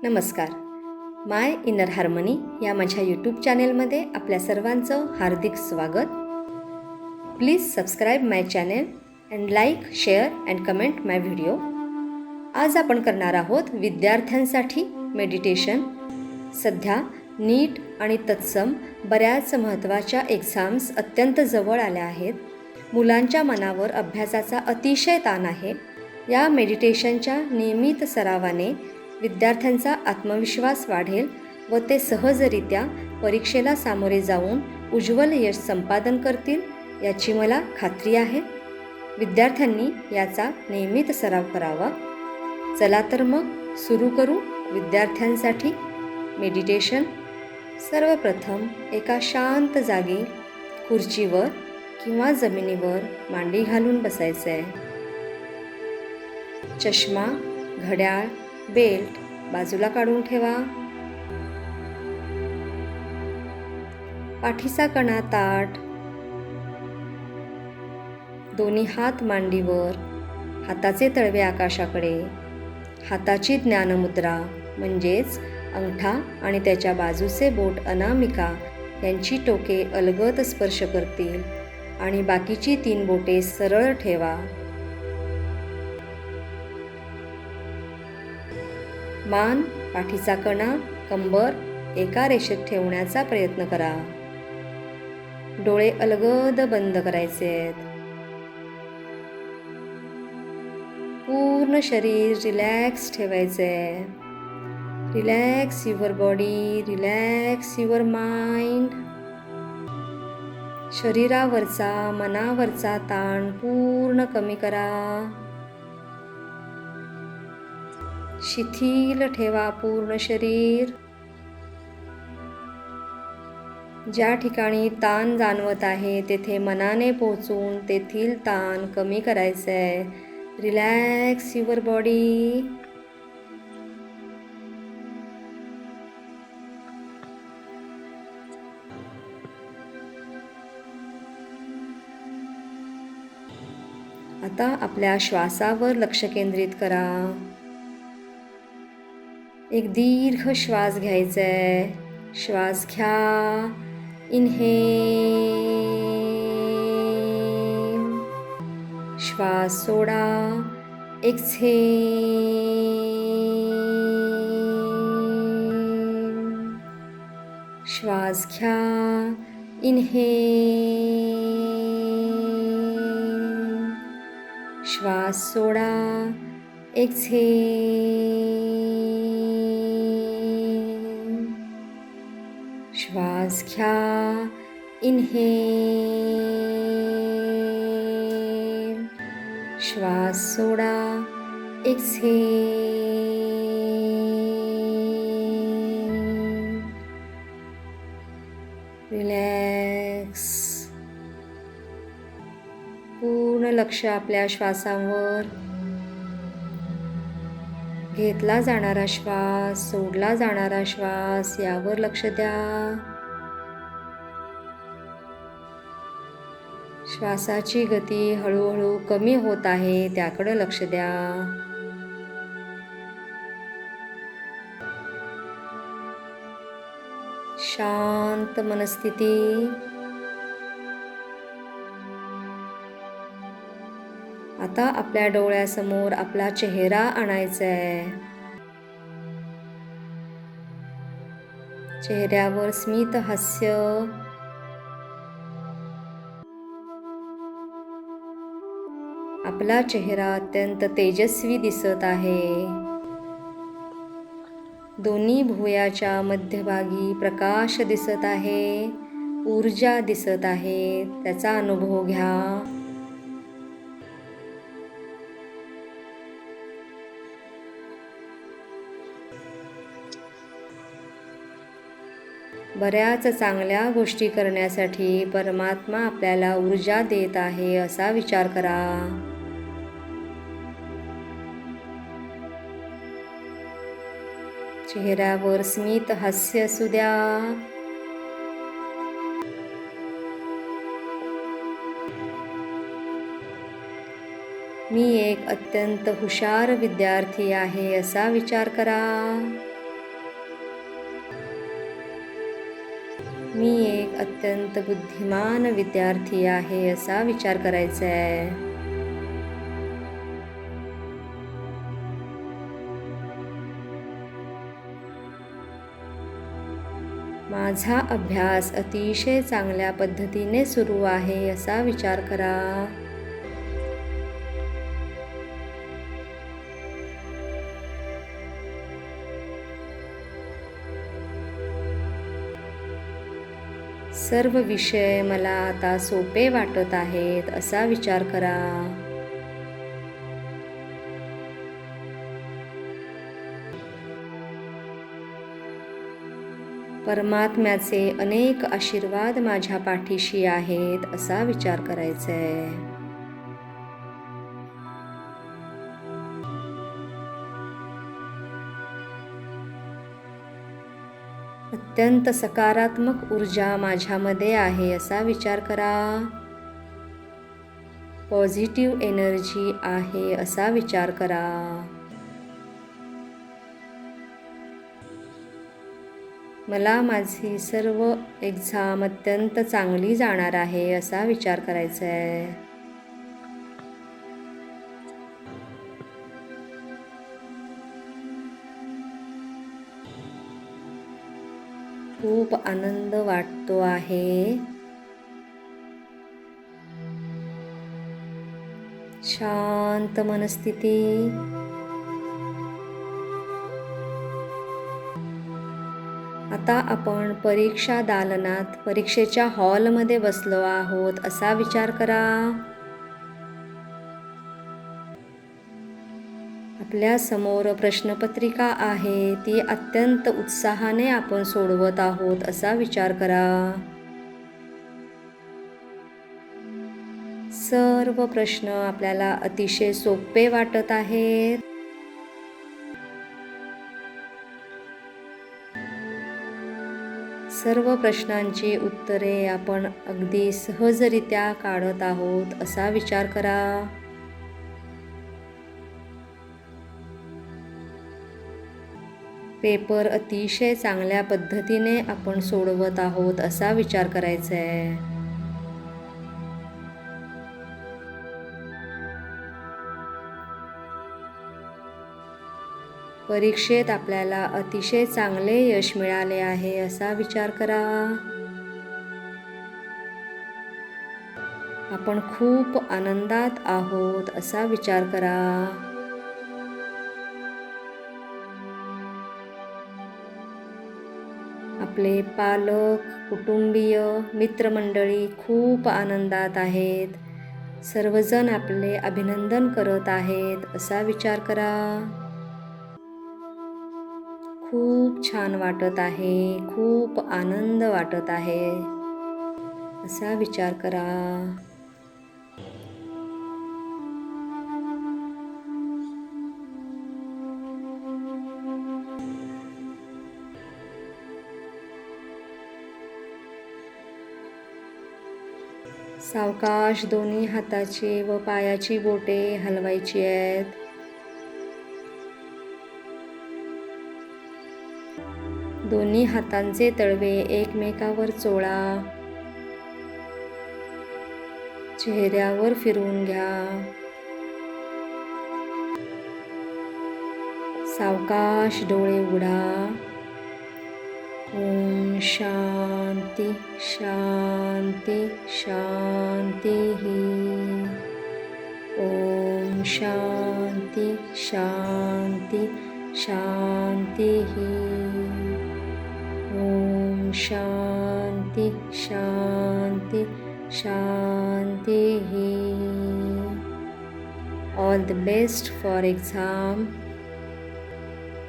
नमस्कार. माय inner harmony या माझ्या यूट्यूब चॅनेलमध्ये आपल्या सर्वांचं हार्दिक स्वागत. Please subscribe my channel and like, share and comment my video. आज आपण करणार आहोत विद्यार्थ्यांसाठी मेडिटेशन. सध्या नीट आणि तत्सम बऱ्याच महत्त्वाच्या एक्झाम्स अत्यंत जवळ आल्या आहेत. मुलांच्या मनावर अभ्यासाचा अतिशय ताण आहे. या मेडिटेशनच्या नियमित सरावाने विद्यार्थ्यांचा आत्मविश्वास वाढेल व ते सहजरित्या परीक्षेला सामोरे जाऊन उज्ज्वल यश संपादन करतील याची मला खात्री आहे. विद्यार्थ्यांनी याचा नियमित सराव करावा. चला तर मग सुरू करू विद्यार्थ्यांसाठी मेडिटेशन. सर्वप्रथम एका शांत जागी खुर्चीवर किंवा जमिनीवर मांडी घालून बसायचं आहे. चष्मा, घड्याळ, बेल्ट बाजूला काढून ठेवा. पाठीचा कणा ताठ, दोन्ही हात मांडीवर, हाताचे तळवे आकाशाकडे. हाताची ज्ञानमुद्रा म्हणजेच अंगठा आणि त्याच्या बाजूचे बोट अनामिका यांची टोके अलगद स्पर्श करतील आणि बाकीची 3 बोटे सरळ ठेवा. मान, पाठीचा कणा, कंबर एका रेषेत ठेवण्याचा प्रयत्न करा. डोळे अलगद बंद करायचे आहेत. पूर्ण शरीर रिलॅक्स ठेवायचे. Relax your body, relax your mind. शरीरावरचा, मनावरचा ताण पूर्ण कमी करा. शिथिल ठेवा पूर्ण शरीर. ज्या ठिकाणी ताण जाणवत आहे तेथे मनाने पोहोचून तेथील ताण कमी करायचे आहे. Relax your body. आता आपल्या श्वासावर लक्ष केंद्रित करा. एक दीर्घ श्वास घ्यायचा आहे. श्वास घ्या. इनहेल. श्वास सोडा. एक्सहेल. श्वास घ्या. इनहेल. श्वास सोडा. एक्सहेल. श्वास घ्या. इनहेल. श्वास सोडा. एक्सहेल. रिलॅक्स. पूर्ण लक्ष आपल्या श्वासावर. घेतला जाणारा श्वास, सोडला जाणारा श्वास यावर लक्ष द्या. श्वासाची गती हळूहळू कमी होत आहे त्याकडे लक्ष द्या. शांत मनस्थिती. आता आपल्या डोळ्यासमोर आपला चेहरा आणायचा आहे. चेहऱ्यावर स्मित हास्य. आपला चेहरा अत्यंत तेजस्वी दिसत आहे. दोन्ही भुवयाच्या मध्यभागी प्रकाश दिसत आहे. ऊर्जा दिसत आहे. त्याचा अनुभव घ्या. बऱ्याच चांगल्या गोष्टी करण्यासाठी परमात्मा आपल्याला ऊर्जा देत आहे असा विचार करा. चेहऱ्यावर स्मित हास्य असू द्या. मी एक अत्यंत हुशार विद्यार्थी आहे असा विचार करा. अत्यंत बुद्धिमान विद्यार्थी आहे असा विचार करायचा आहे. माझा अभ्यास अतिशय चांगल्या पद्धतीने सुरू आहे असा विचार करा. सर्व विषय मला आता सोपे वाटत आहेत असा विचार करा. परमात्म्याचे अनेक आशीर्वाद माझ्या पाठीशी आहेत असा विचार करायचा आहे. अत्यंत सकारात्मक ऊर्जा माझ्यामध्ये आहे असा विचार करा. पॉझिटिव्ह एनर्जी आहे असा विचार करा. मला माझी सर्व एक्झाम अत्यंत चांगली जाणार आहे असा विचार करायचा आहे. खूप आनंद वाटतो आहे. शांत मनस्थिती. आता आपण परीक्षा दालनात परीक्षेच्या हॉलमध्ये बसलो आहोत असा विचार करा. आपल्या समोर प्रश्नपत्रिका आहे, ती अत्यंत उत्साहाने आपण सोडवत आहोत असा विचार करा. सर्व प्रश्न आपल्याला अतिशय सोपे वाटत आहेत. सर्व प्रश्नांची उत्तरे आपण अगदी सहजरित्या काढत आहोत असा विचार करा. पेपर अतिशय चांगल्या पद्धतीने आपण सोडवत आहोत असा विचार करायचा आहे. परीक्षेत आपल्याला अतिशय चांगले यश मिळाले आहे असा विचार करा. आपण खूप आनंदात आहोत असा विचार करा. आपले पालक, कुटुंबीय, मित्रमंडळी खूप आनंदात आहेत. सर्वजण आपले अभिनंदन करत आहेत असा विचार करा. खूप छान वाटत आहे, खूप आनंद वाटत आहे असा विचार करा. सावकाश दोन्ही हाताची व पायाची बोटे हलवायची आहेत. दोन्ही हातांचे तळवे एकमेकावर चोळा. चेहऱ्यावर फिरवून घ्या. सावकाश डोळे उघडा. ओम शांती शांती शांती. ओम शांती शांती शांती. ओम शांती शांती शांती. All the best for exam.